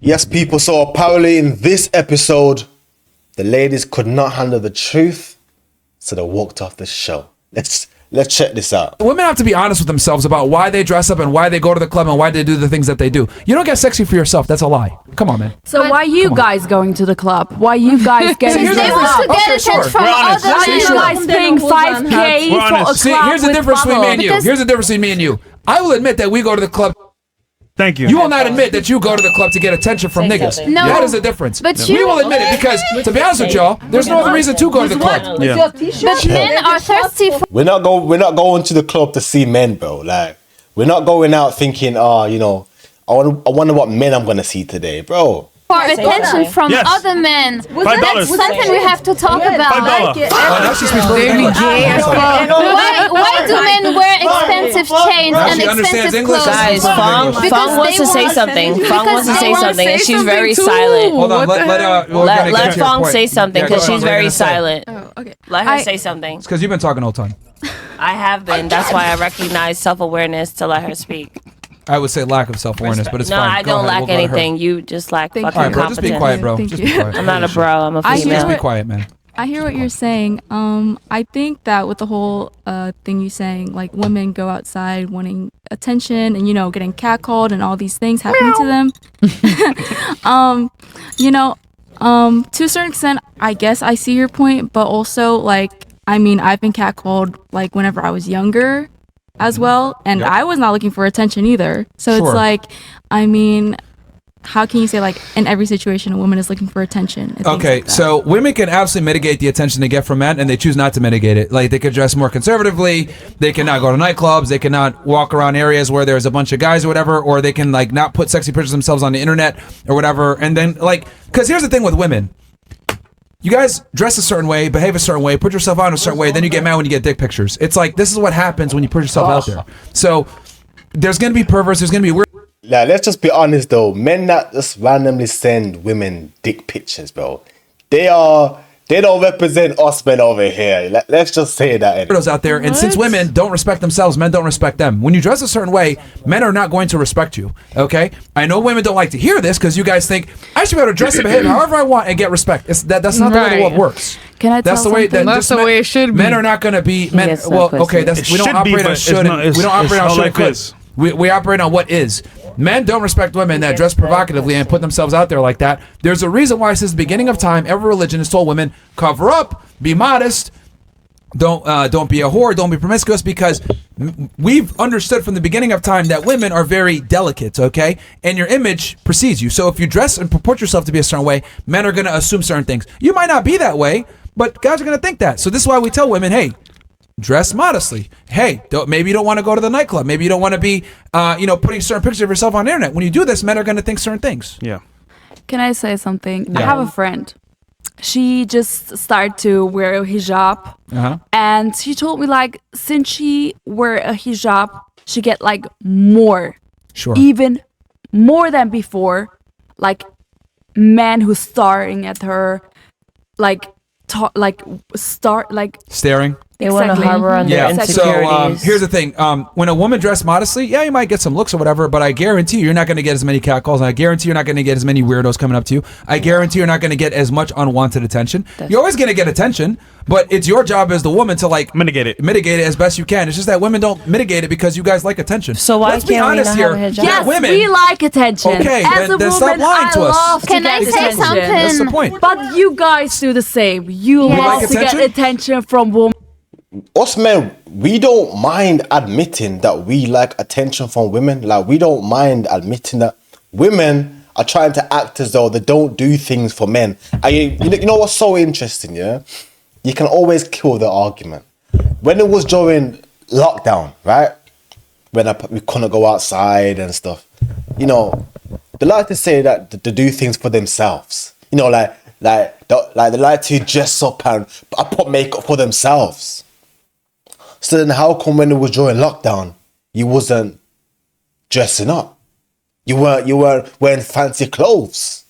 Yes, people, so apparently in this episode, the ladies could not handle the truth, so they walked off the show. Let's check this out. Women have to be honest with themselves about why they dress up and why they go to the club and why they do the things that they do. You don't get sexy for yourself. That's a lie. Come on, man. So why you guys going to the club? Why you guys getting They want to get attention from other Why you guys paying 5K for a club? See, here's the difference between me and you. Because- Here's the difference between me and you. I will admit that we go to the club. Thank you. You will not admit that you go to the club to get attention from niggas. No. That is the difference. But We you- will admit it because, to be honest with y'all, there's no other reason to go to the club. Yeah. But men are thirsty for We're not going to the club to see men, bro. Like, we're not going out thinking, you know, I wonder what men I'm gonna see today, bro. attention from Yes. other men. $5. That's something we have to talk about. $5. Oh, now she speaks perfect English. Why do men wear expensive chains Now and she understands expensive English. clothes? Guys, Because Fong wants they to say want- something. because Fong wants to they say want to something, and say she's something very too. silent. Hold on, we're gonna Let get to your Fong point. say something Yeah, go because on, she's what are you very gonna say? silent. Okay. Let her say something. It's because you've been talking the whole time. I have been. That's why I recognize self-awareness to let her speak. I would say lack of self-awearness, but it's No, fine. I Go don't ahead, lack we'll go to her. anything. You just lack Thank fucking All right, bro, just be competence. quiet, bro. Thank Just you. be quiet. I'm not a bro. I'm a I Just female. be quiet, man. I hear what you're saying. I think that with the whole thing you saying, like women go outside wanting attention and getting catcalled and all these things happening to them. To a certain extent, I guess I see your point, but also like I've been catcalled like whenever I was younger as well, and Yep. I was not looking for attention either. So Sure. it's like, how can you say like in every situation a woman is looking for attention? and things Okay, like that? so women can absolutely mitigate the attention they get from men, and they choose not to mitigate it. Like they could dress more conservatively, they cannot go to nightclubs, they cannot walk around areas where there's a bunch of guys or whatever, or they can like not put sexy pictures of themselves on the internet or whatever. And then like, because here's the thing with women. You guys dress a certain way, behave a certain way, put yourself on a certain way, then you get mad when you get dick pictures. It's like, this is what happens when you put yourself out there. So there's going to be perverts, there's going to be weird. Like, let's just be honest though. Men that just randomly send women dick pictures, bro. They don't represent us men over here. Let's just say that. Anyway. Weirdos out there, and since women don't respect themselves, men don't respect them. When you dress a certain way, men are not going to respect you. Okay, I know women don't like to hear this because you guys think I should be able to dress and behave however I want and get respect. That's not the way the world works. Can I tell That's the way something? that That's the way it should be. Men are not going to be men. gets no Well, pussy. okay, that's It we don't should be, operate but on it's should. not- it's- We don't operate it's on not should. like could. this. We operate on what is. Men don't respect women that dress provocatively and put themselves out there like that. There's a reason why since the beginning of time, every religion has told women, cover up, be modest, don't be a whore, don't be promiscuous, because we've understood from the beginning of time that women are very delicate, okay? And your image precedes you. So if you dress and purport yourself to be a certain way, men are going to assume certain things. You might not be that way, but guys are going to think that. So this is why we tell women, hey, dress modestly. Hey, maybe you don't want to go to the nightclub. Maybe you don't want to be, putting certain pictures of yourself on the internet. When you do this, men are going to think certain things. Yeah. Can I say something? I have a friend. She just started to wear a hijab, and she told me like since she wear a hijab, she get like more, even more than before, like men who's staring at her, Staring. They want to Exactly. harbor on their Yeah. insecurities. So here's the thing. When a woman dressed modestly, yeah, you might get some looks or whatever, but I guarantee you're not going to get as many catcalls. And I guarantee you're not going to get as many weirdos coming up to you. I guarantee you're not going to get as much unwanted attention. You're always going to get attention, but it's your job as the woman to like Mitigate it. Mitigate it as best you can. It's just that women don't mitigate it because you guys like attention. So why Let's be can't we honest not here. have a hijab? Yeah, yes, women. we like attention. Okay, As then a stop woman, lying to I us. love to Can I get say attention. something? That's the point. But you guys do the same. You Yes. love like to get attention? attention from women. Us men, we don't mind admitting that we like attention from women. Like, we don't mind admitting that women are trying to act as though they don't do things for men. You know what's so interesting, yeah? You can always kill the argument. When it was during lockdown, right? When we couldn't go outside and stuff, they like to say that they do things for themselves. They like to dress up and put makeup for themselves. So then how come when it was during lockdown, you wasn't dressing up? You weren't wearing fancy clothes?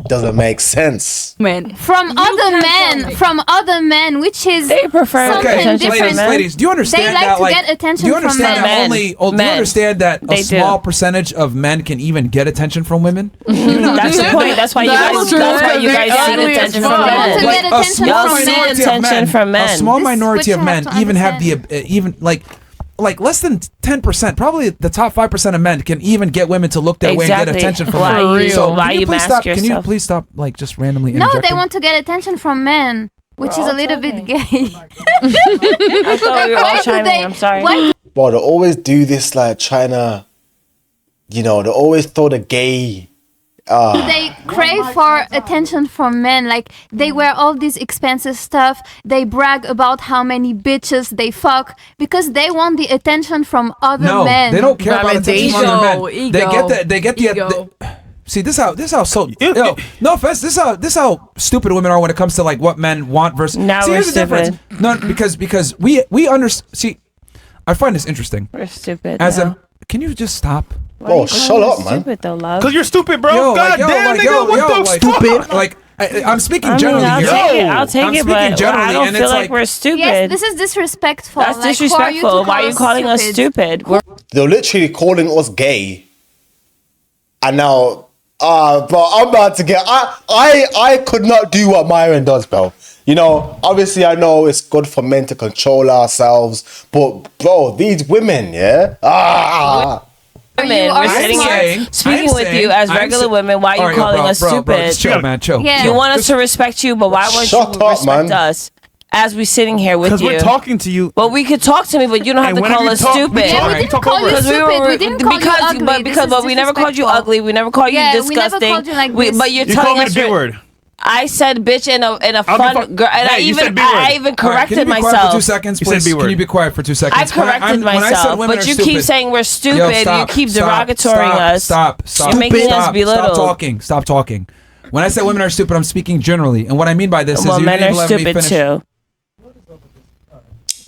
doesn't make sense. Men. From other men, which is They prefer something Okay, different. ladies, do you understand They like that? to get attention do you understand from that men. only? Do you Men. understand that a They do. small percentage of men can even get attention from women? That's the point. That's why you guys. true. That's why you They're guys seek ugly as attention fuck. from They want to men. get attention Y'all from seek men. attention from men. A small This is minority what of you men have to even have the understand. even like less than 10%, probably the top 5% of men can even get women to look their way and get Exactly. attention from Why men. you- So why can you you please mask stop? Can you yourself? please stop like just randomly No, interjecting? they want to get attention from men, which is a little bit gay. I thought we were all Why do chiming. they- I'm sorry. why Bro, they always do this like trying to, they always throw the gay. do they crave for attention from men? Like, they wear all this expensive stuff. They brag about how many bitches they fuck because they want the attention from other No, men. they don't care about attention from other men. Ego, They get the. ego. See, this is how so. Yo, no offense. This is how stupid women are when it comes to like what men want versus. Now see, we're here's the difference. No, because we understand. See, I find this interesting. We're stupid. As now. can you just stop? Oh, shut up, man. Stupid though, love. Because you're stupid, bro. God damn, nigga. What the fuck? Like, I'm speaking I mean, generally I'll here. take it. I'll take I'm it, speaking but generally, I don't and feel it's like like- we're stupid. Yes, this is disrespectful. That's Like, who are you to disrespectful. call Why are you calling us stupid? We're They're literally calling us gay. And now, bro, I'm about to get. I could not do what Myron does, bro. Obviously, I know it's good for men to control ourselves, but bro, these women, yeah. women. We're sitting here speaking with you as regular women. Why are you calling us stupid? Bro, just chill, man, chill. Yeah. You want us to respect you, but why won't Shut you up, respect man. us as we're sitting here with Because you? we're talking to you. Well, we could talk to me, but you don't have And to whenever call you us talk, we stupid. talk. Yeah, we Alright, didn't talk call over you it. stupid. We didn't call you ugly. But we never called you disrespectful. ugly. We never called you Yeah, we never disgusting. called you like this. But you're You telling called me us the B you're- word. I said bitch in a fun girl, and Hey, I you said even B word. I even All right, corrected can you be quiet myself. for 2 seconds, You said please? B Can word. you be quiet for 2 I seconds? corrected When I said myself, women but are you stupid, keep saying we're stupid. Yo, You stop, keep stop, derogatoring us. Stop. You're making us Stop belittled. talking. Stop talking. When I say women are stupid, I'm speaking generally, and what I mean by this Well, is you men didn't even are let me stupid finish. too.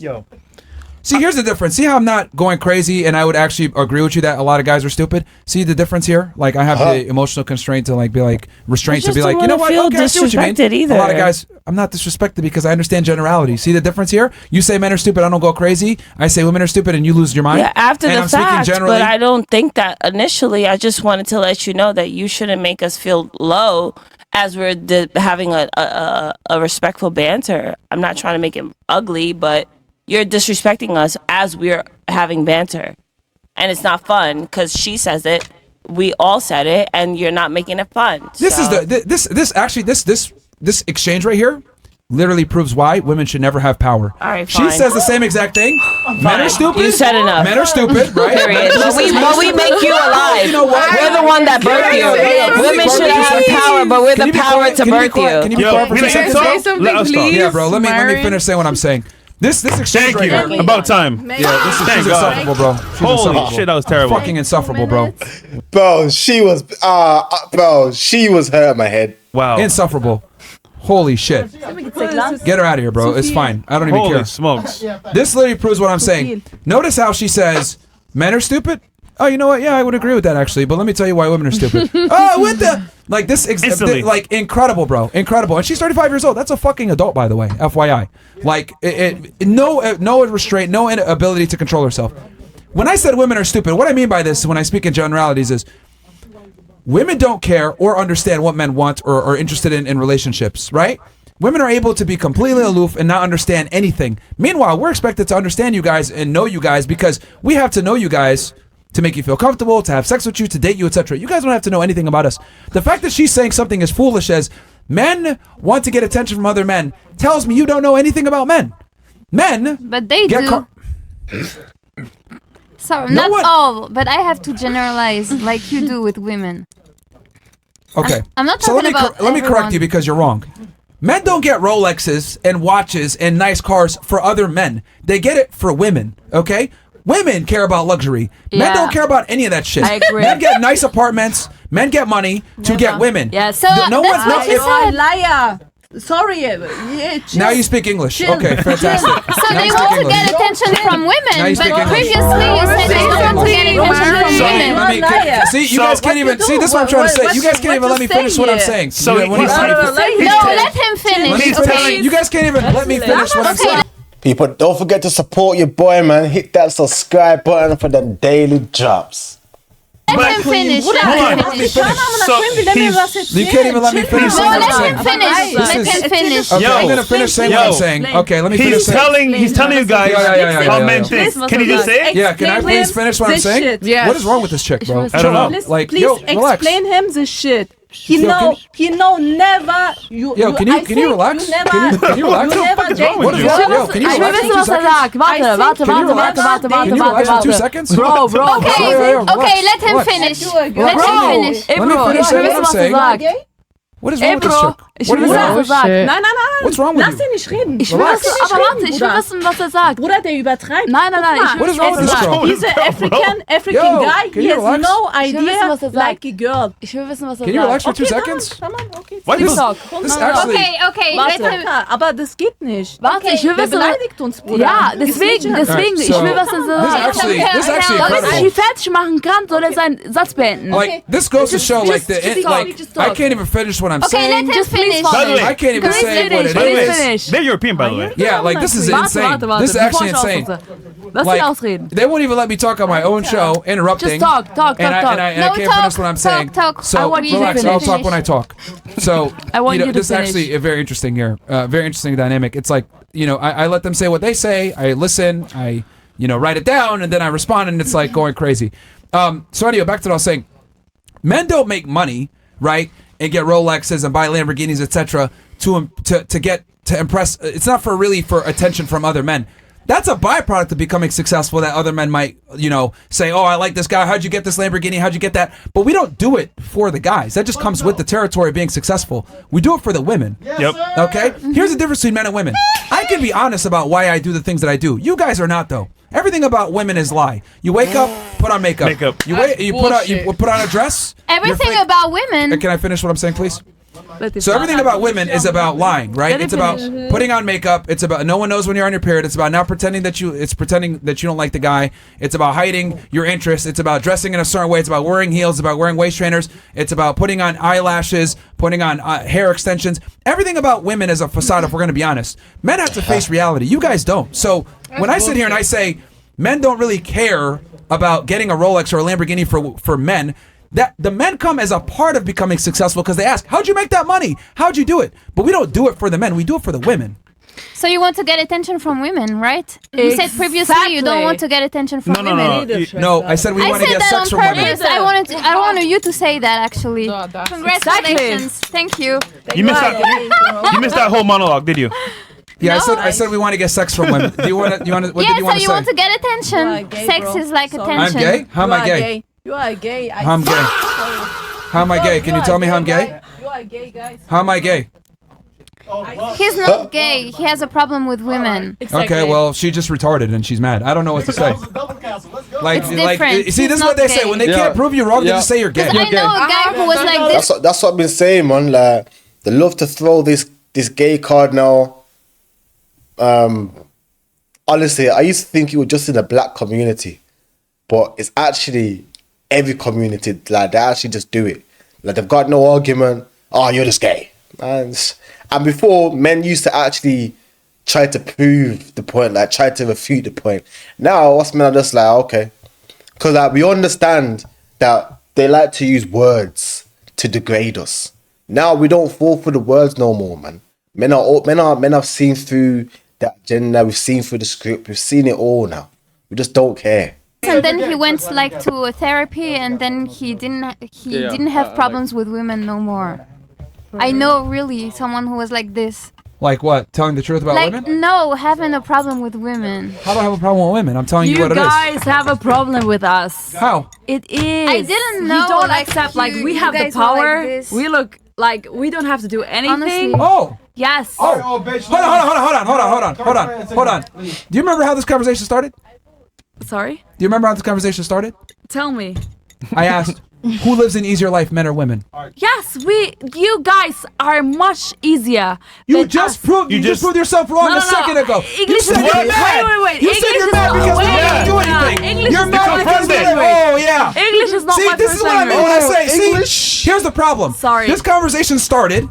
Yo. See, here's the difference. See how I'm not going crazy, and I would actually agree with you that a lot of guys are stupid. See the difference here? Like I have the emotional constraint to like be like restraint I to be just like, don't you know wanna what? feel Okay, I see what you mean. disrespected either. A lot of guys, I'm not disrespected because I understand generality. See the difference here? You say men are stupid, I don't go crazy. I say women are stupid, and you lose your mind. Yeah, after and the I'm speaking fact, generally. but I don't think that initially. I just wanted to let you know that you shouldn't make us feel low as we're having a respectful banter. I'm not trying to make it ugly, but you're disrespecting us as we're having banter, and it's not fun because she says it. We all said it, and you're not making it fun. This so. is this exchange right here literally proves why women should never have power. All right, she fine. says the same exact thing. Men are stupid. You said enough. Men are stupid, right? Period. But we make you alive. You know what? We're the one that birthed you. Women should have power, but we're Can the you be power quiet? to Can you be birth quiet? Can you you. be quiet for we 2 let seconds? talk. Say something, Let us talk. please. Yeah, bro. Let me Myron. finish saying what I'm saying. This exchange Thank right you. here. About time. Yeah, this is Thank she's God. insufferable, bro. She's Holy insufferable. shit, that was terrible. Fucking insufferable, bro. Bro, she was hurt my head. Wow. Insufferable. Holy shit. Get her out of here, bro. It's fine. I don't even Holy care. smokes. This literally proves what I'm saying. Notice how she says men are stupid. Oh, you know what? Yeah, I would agree with that actually. But let me tell you why women are stupid. Oh, what the? Like this, Instantly. like incredible, bro, incredible. And she's 35 years old. That's a fucking adult, by the way. FYI. Like, no restraint, no ability to control herself. When I said women are stupid, what I mean by this, when I speak in generalities, is women don't care or understand what men want or are interested in relationships, right? Women are able to be completely aloof and not understand anything. Meanwhile, we're expected to understand you guys and know you guys because we have to know you guys to make you feel comfortable, to have sex with you, to date you, etc. You guys don't have to know anything about us. The fact that she's saying something as foolish as men want to get attention from other men tells me you don't know anything about men. Men, But they get do. Sorry, No not one- all, but I have to generalize like you do with women. okay. I'm not So let talking me about let me correct everyone. you because you're wrong. Men don't get Rolexes and watches and nice cars for other men. They get it for women. Okay. Women care about luxury. Men Yeah. don't care about any of that shit. I agree. Men get nice apartments. Men get money to get women. Yes. So No that's one- what no, you if- said. Liar. Sorry, yeah, Now you speak English. chill, Okay, fantastic. So Now they you want speak to get English. attention from Now women, you speak but English. previously you said they want to get attention from Sorry, women. let me, see, you guys can't even see. This is what I'm trying to say. You guys can't even let me finish what I'm saying. So when he's No, let him finish. Okay. you guys can't even let me finish what I'm saying. People, don't forget to support your boy, man. Hit that subscribe button for them daily drops. Let him finish. Hold on. Let him finish. You can't even let me finish No, saying what let I'm him saying. finish. Let him finish. Okay, Yo. I'm gonna finish saying what I'm saying. Okay, let me finish He's saying. he's telling you guys Yeah, how men think. Can you just say it? Yeah, can I please finish what I'm saying? Yeah. What is wrong with this chick, bro? I don't know. Like, Please yo, relax. explain him the shit. Yo, He never. Yo, can you relax? Can you relax? What is wrong What with is you? wrong? Yo, can you Ich will relax wissen, for was 2 er seconds? sagt. Warte, warte, Can you relax? warte, Can you relax for 2 seconds? Bro, Okay, Relax. okay, let him finish. Let him finish. Ey, Let me Bro, finish ich will saying what wissen, I'm was er saying. sagt. What is Ey, wrong with this Bro, chick? ich What will is wissen, wrong? was er sagt. Nein. What's wrong with Lass you? ihn nicht reden. Ich will Lass wissen, ihn nicht aber reden, warte, ich will Bruder. wissen, was er sagt. Bruder, der übertreibt. Nein, nein, nein, ich What will is wrong with wissen, this was er sagt. chick? He's an African Yo, guy. can He you has relax? no will wissen, idea was er sagt. like a girl. Ich will wissen, was er Can you relax sagt. for 2 seconds? Come on, okay. Why do you- TikTok. This is actually. Okay, okay, let Warte, him. aber das geht nicht. Warte, ich will Der wissen. beleidigt uns, Bruder. Ja, deswegen, Alright, ich will, was er This is sagt. actually Damit ich incredible. sie fertig machen kann, soll er seinen Satz beenden. Like this goes to show, like just talk, like just I talk. can't even finish what I'm Okay, let saying. him Just please finish. By the way, I can't even Please say what finish, it please is. finish. They're European, by the way. Yeah, like this is insane. Warte, This is actually bevor ich insane. ausrede. Lass ihn Like ausreden. they won't even let me talk on my own show, interrupting. Just talk. And I No, can't talk, finish what I'm saying. talk. So I want you to relax. I'll finish. talk when I talk. So I want you to this is finish. actually a very interesting here, very interesting dynamic. It's like I let them say what they say. I listen. I write it down, and then I respond, and it's like going crazy. So anyway, back to what I was saying. Men don't make money, right, and get Rolexes and buy Lamborghinis, etc. to impress. It's not for attention from other men. That's a byproduct of becoming successful that other men might, say, oh, I like this guy. How'd you get this Lamborghini? How'd you get that? But we don't do it for the guys. That just comes with the territory of being successful. We do it for the women. Yep. Okay? Here's the difference between men and women. I can be honest about why I do the things that I do. You guys are not, though. Everything about women is lie. You wake up, put on makeup. You put on a dress. Everything about women. Can I finish what I'm saying, please? So everything about women is about lying, right? It's about putting on makeup. It's about no one knows when you're on your period. It's about not pretending that you don't like the guy. It's about hiding your interests. It's about dressing in a certain way. It's about wearing heels. It's about wearing waist trainers. It's about putting on eyelashes, putting on hair extensions. Everything about women is a facade, if we're going to be honest. Men have to face reality. You guys don't. So when I sit here and I say men don't really care about getting a Rolex or a Lamborghini for men, that the men come as a part of becoming successful because they ask, how'd you make that money? How'd you do it? But we don't do it for the men. We do it for the women. So you want to get attention from women, right? You said previously you don't want to get attention from women. No, I said we I want to said get that sex on from women. purpose. I wanted you to say that actually. Congratulations. Thank you. You missed that whole monologue, did you? Yeah, No, I said we want to get sex from women. Do you want to? What Yeah, did you so want to you say? want to get attention. Gay, Sex bro. is like Sorry. attention. I'm gay. How am I gay? You are gay. How am gay? How am I gay? Can you tell me how I'm gay? You are gay, guys. How am I gay? He's not gay. He has a problem with women. Okay, well, she just retarded and she's mad. I don't know what to say. Like, It's different. see, this is He's what they not say gay. when they can't prove you wrong. They just say you're gay. I know a guy who was like this. That's what I've been saying, man. Like, they love to throw this gay card now. Honestly, I used to think it was just in the black community, but it's actually every community. Like, they actually just do it. Like, they've got no argument. Oh, you're just gay. And before, men used to actually try to prove the point, like try to refute the point. Now, us men are just like, okay, because like, we understand that they like to use words to degrade us. Now we don't fall for the words no more, man. Men have seen through that agenda. We've seen through the script. We've seen it all now. We just don't care. And then he went like to a therapy, and then he didn't have problems with women no more. I know really someone who was like this. Like what? Telling the truth about Like women? no, having a problem with women. How do I have a problem with women? I'm telling you You what it is. guys have a problem with us. How? It is. I didn't know, You don't like, accept, like, you we have the guys were like power. this. We look like we don't have to do anything. Honestly. Oh. Yes. Oh. Hold on. Do you remember how this conversation started? Sorry? Do you remember how this conversation started? Tell me. I asked, who lives an easier life, men or women? Yes, you guys are much easier. You than just us. proved yourself wrong No, a no, second ago. English You said is you're not- mad. wait. You said English you're is mad not- because we wait, didn't do yeah. anything. English You're is mad not my because first we didn't. language. Oh yeah. English is not See, my this first is what I mean language. when I say. English. See, here's the problem. Sorry. This conversation started.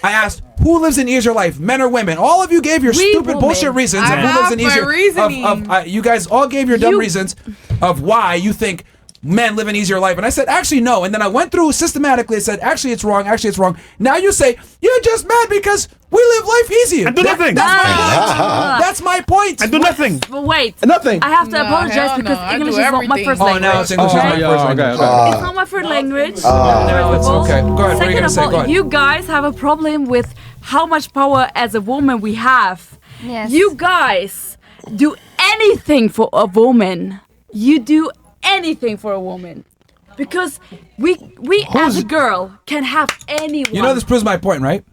I asked, who lives an easier life, men or women? All of you gave your We stupid women. bullshit reasons I of who lives an have my easier. reasoning. You guys all gave your dumb You- reasons of why you think men live an easier life. And I said, actually, no. And then I went through systematically and said, actually, it's wrong. Actually, it's wrong. Now you say, you're just mad because we live life easier. I do nothing. That's my point. I do nothing. But wait. Nothing. I have to No, apologize hell no. because I English do is not my everything. first Oh, language. now it's English is my first language. It's not my first language. First of all. okay. Go ahead. What are you Second gonna of say? all, Go ahead. you guys have a problem with how much power as a woman we have. Yes. You guys do anything for a woman. You do anything for a woman. Because we as a girl can have anyone. You know this proves my point, right?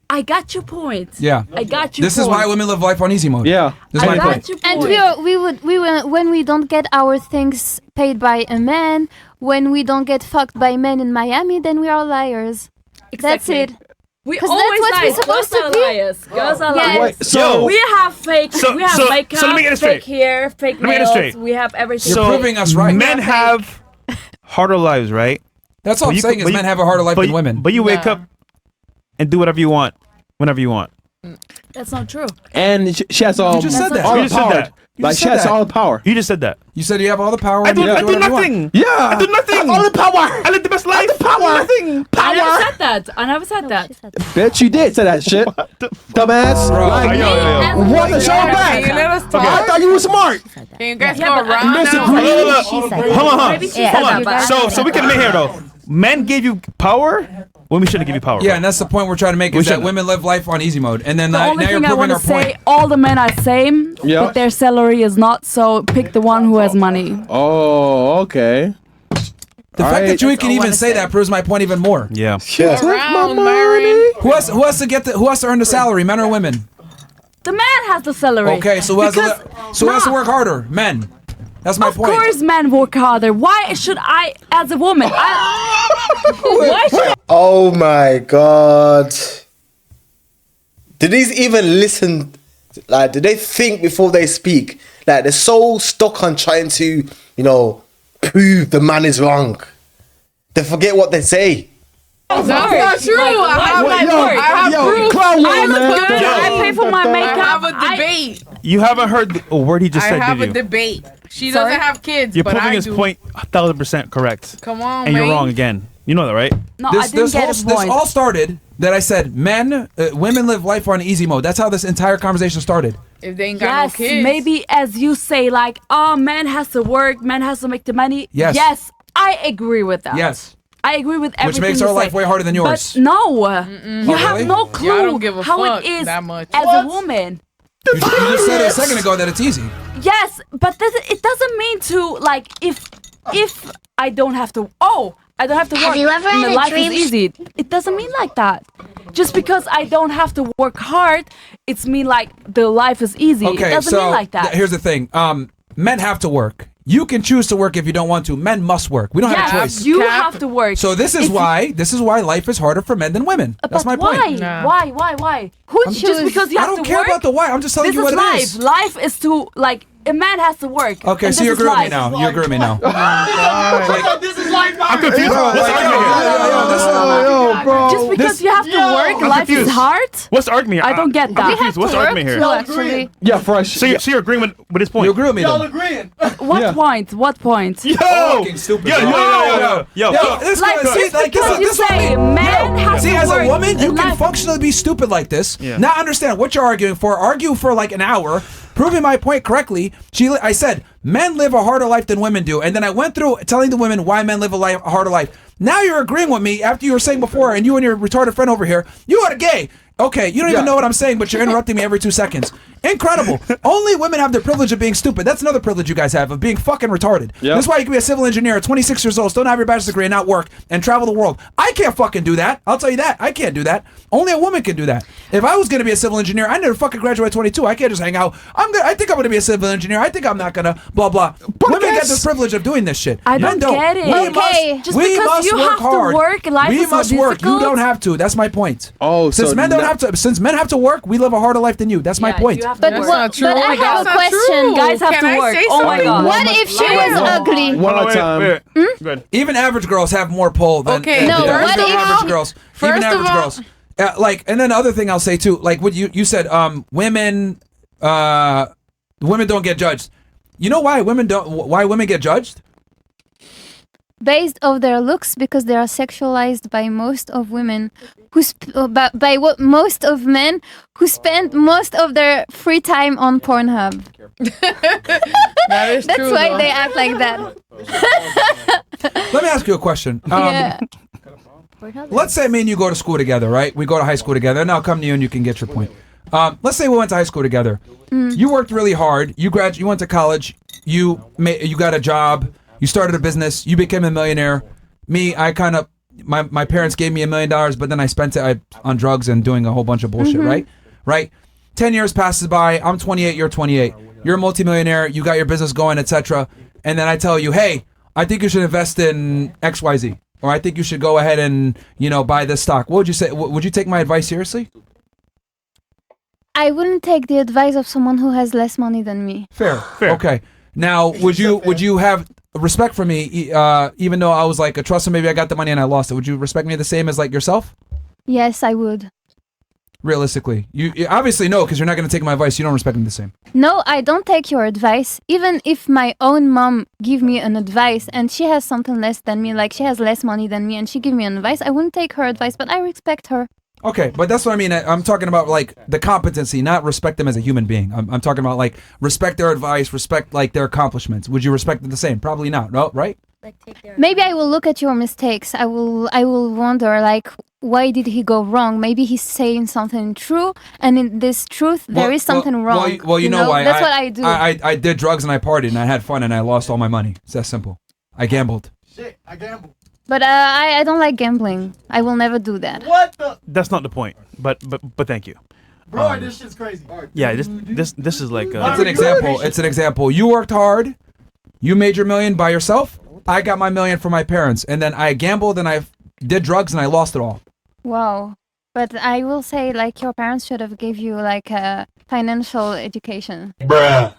I got your point. Yeah. I got your This point. is why women live life on easy mode. Yeah. This is I my got point. your point. And we will when we don't get our things paid by a man, when we don't get fucked by men in Miami, then we are liars. That's Exactly. it. We 'Cause always that's what lie. we're supposed Girls to are be. liars. Girls are Yes. liars. Wait, so We have fake. So- we have so- makeup. so let me get it straight. Fake hair. Fake Let me get it nails. straight. We have everything. You're proving us right. Men have harder lives, right? That's all But I'm you saying could- is but men you- have a harder life But, than women. but you wake Nah. up and do whatever you want, whenever you want. That's not true. and she has all You just said that. all You the just said power. that. You Like just she said has that. all the power. You just said that. You said you have all the power. I and do, you can I do do whatever you want. nothing. Yeah. I do nothing. All the power. I live the best life. Power. Nothing. I never said that. I never said that. Bitch, you did say that shit. Dumbass. Bro, Like, yo. what the show Can back? you let us I talk? thought you were smart. Can you guys Yeah, go but I around disagree. now? Hold on. Maybe she Yeah. said Hold that, on. but So we can admit here though, men gave you power when we shouldn't give you power. Yeah, and that's the point we're trying to make is that shouldn't. women live life on easy mode. And then the only now you're thing I proving want to our point. say, all the men are same, Yeah. but their salary is not. So pick the one who has money. Oh, okay. The fact that you That's can all I even wanna say say. that proves my point even more. Yeah. Yes. Around, Myron. Who has to earn the salary, men or women? The man has the salary. Okay, so who has to Nah. work harder? Men. That's my Of point. course, men work harder. Why should I, as a woman? Why should I? Oh my god. Did these even listen? Like, did they think before they speak? Like, they're so stuck on trying to, prove the man is wrong. They forget what they say. That's not true. I have Why my work? I have proof. clown I woman, look good. man. I pay for my I makeup. have a debate. You haven't heard a word he just I said, have did a you? debate. She Sorry? doesn't have kids, You're but proving I his do. point 1,000% correct. Come on, And man. you're wrong again. You know that, right? No, I didn't get his this point. all started that I said women live life on easy mode. That's how this entire conversation started. If they ain't got Yes, no kids. maybe as you say, like, oh, man has to work, man has to make the money. Yes. Yes, I agree with that. Yes. I agree with everything makes you our say. life way harder than yours. But no, you Oh, have really? no clue Y'all don't give a how fuck it is that much. as a woman. You just said a second ago that it's easy. Yes, but it doesn't mean to, like, if I don't have to, I don't have to work. Have you ever and had the a life dream- is easy. It doesn't mean like that. Just because I don't have to work hard, it's mean like the life is easy. Okay, it doesn't so mean like that. here's the thing. Men have to work. You can choose to work if you don't want to. Men must work. We don't have a yeah, choice. you Cap. have to work. So this is why life is harder for men than women. That's But my why? point. Nah. Why? Who just because you I have don't to care work? about the why. I'm just telling This you what is it life. is. Life is to, like, a man has to work. Okay, and so this you is agree with me life. now. You agree with me now. I'm confused. What's the argument here? Just because you have to work, I'm life is confused. hard. What's the argument here? I don't get I'm that. confused. What's the argument here? No, actually. Yeah, fresh. So you're agreeing with his point? You agree with me then? What Yeah. point? What point? Yo! Fucking stupid. Yo! This Like, guy, see, just like, because you this is what I say mean. man has See, to as work a woman, you in can life. functionally be stupid like this. Yeah. Not understand what you're arguing for. Argue for like an hour, proving my point correctly. I said men live a harder life than women do, and then I went through telling the women why men live a harder life. Now you're agreeing with me after you were saying before, and you and your retarded friend over here, you are gay. Okay, you don't even know what I'm saying, but you're interrupting me every 2 seconds. Incredible. Only women have the privilege of being stupid. That's another privilege you guys have, of being fucking retarded. Yep. This is why you can be a civil engineer at 26 years old, still not have your bachelor's degree and not work and travel the world. I can't fucking do that. I'll tell you that. I can't do that. Only a woman can do that. If I was going to be a civil engineer, I never fucking graduate at 22. I can't just hang out. I think I'm going to be a civil engineer. I think I'm not going to blah, blah. Women get this privilege of doing this shit. I don't get it. Just because must you work have hard. to work, life we is so must work. You difficult. don't have to. That's my point. Oh, since so men don't have to. Since men have to work, we live a harder life than you. That's my point. But I have a question. Guys have to work. Oh my god. What if she was ugly? One at a time. Good. Even average girls have more pull than No, what if average girls. Even First of average all- girls. And then the other thing I'll say too, like what you said, women don't get judged. You know why women get judged? based of their looks, because they are sexualized by most of women most of men who spend most of their free time on Pornhub. That is That's true, why though. they act like that. Let me ask you a question. Yeah. Let's say me and you go to school together, right? We go to high school together, and I'll come to you and you can get your point. Let's say we went to high school together. You worked really hard. You went to college. You got a job. You started a business. You became a millionaire. Me, I kind of my parents gave me $1 million, but then I spent it on drugs and doing a whole bunch of bullshit, right? 10 years passes by. I'm 28. You're 28. You're a multimillionaire. You got your business going, etc. And then I tell you, hey, I think you should invest in XYZ. Or I think you should go ahead and, buy this stock. What would you say? Would you take my advice seriously? I wouldn't take the advice of someone who has less money than me. Fair. Okay. Now, would you have respect for me, even though I was like a trust, and maybe I got the money and I lost it? Would you respect me the same as like yourself? Yes, I would. Realistically, you obviously no, because you're not going to take my advice. You don't respect me the same. No, I don't take your advice. Even if my own mom give me an advice and she has something less than me, like she has less money than me, and she give me an advice, I wouldn't take her advice, but I respect her. Okay, but that's what I mean. I'm talking about like the competency, not respect them as a human being. I'm talking about like respect their advice, respect like their accomplishments. Would you respect them the same? Probably not. No, right? Maybe I will look at your mistakes. I will wonder, like, why did he go wrong? Maybe he's saying something true, and in this truth there is something wrong. Well, you know why? That's what I do. I did drugs and I partied and I had fun and I lost all my money. It's that simple. I gambled. Shit, I gambled. But I don't like gambling. I will never do that. What the? That's not the point. But thank you. Bro, this shit's crazy. Yeah, this is like. It's an example. It's an example. You worked hard. You made your $1 million by yourself. I got my $1 million from my parents, and then I gambled and I did drugs and I lost it all. Wow. But I will say, like, your parents should have gave you like a financial education. Bruh.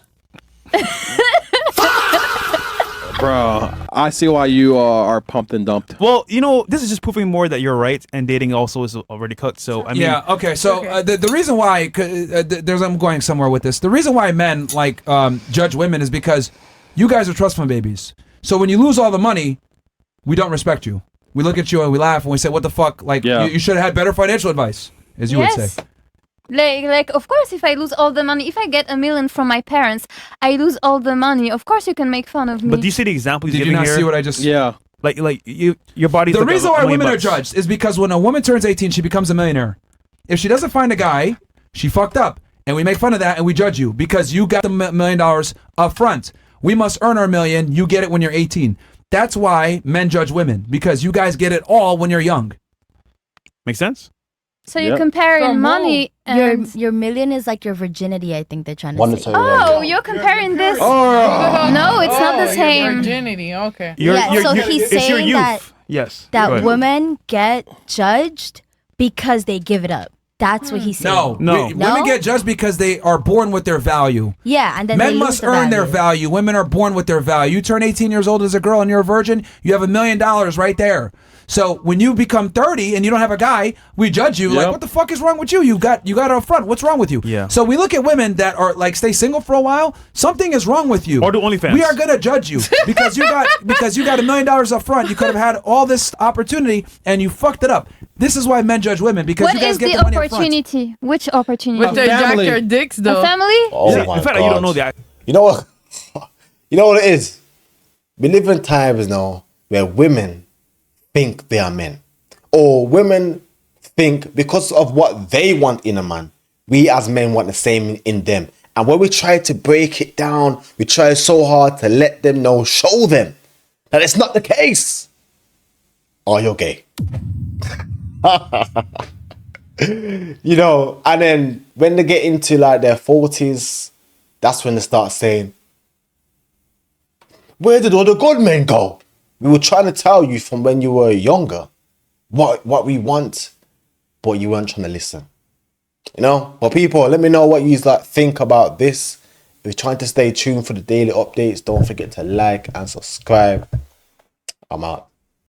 Bro, I see why you are pumped and dumped. Well, this is just proving more that you're right, and dating also is already cooked. So I mean, Yeah. Okay. So the reason why I'm going somewhere with this. The reason why men like judge women is because you guys are trust fund babies. So when you lose all the money, we don't respect you. We look at you and we laugh and we say, "What the fuck? Like you should have had better financial advice," as you would say. Like, of course, if I lose all the money, if I get $1 million from my parents, I lose all the money. Of course, you can make fun of me. but do you see the example he's Did you giving not here? see what I just? Yeah. Like your body's. The like reason $1 why million women are bucks. judged is because when a woman turns 18, she becomes a millionaire. If she doesn't find a guy, she fucked up, and we make fun of that and we judge you because you got the $1 million up front. We must earn our $1 million. You get it when you're 18. That's why men judge women, because you guys get it all when you're young. Make sense? So you comparing money and... Your $1 million is like your virginity, I think they're trying to Monetary say. Oh, you're comparing this. No, it's not the same. Virginity, okay. So he's it's your saying youth. that Yes. Go that ahead. women get judged because they give it up. That's what he's saying. No. Women get judged because they are born with their value. Yeah, and then Men they must lose the earn their value. value. Women are born with their value. You turn 18 years old as a girl and you're a virgin, you have $1 million right there. So when you become 30 and you don't have a guy, we judge you like, what the fuck is wrong with you? You got it up front. What's wrong with you? Yeah. So we look at women that are like stay single for a while. Something is wrong with you. Or do OnlyFans. We are gonna judge you because you got $1 million up front. You could have had all this opportunity and you fucked it up. This is why men judge women, because What you guys is get the the money up front. opportunity? Which opportunity? With their jack their dicks, though. A family? Oh Yeah, my in fact, God. you don't know that. You know what? You know what it is? We live in times now where women think they are men. Or women think because of what they want in a man, we as men want the same in them. And when we try to break it down, we try so hard to let them know, show them that it's not the case. Oh, you're gay. You know, and then when they get into like their 40s, that's when they start saying, where did all the good men go? We were trying to tell you from when you were younger what we want, but you weren't trying to listen. You know? But people, let me know what you like think about this. If you're trying to stay tuned for the daily updates, don't forget to like and subscribe. I'm out.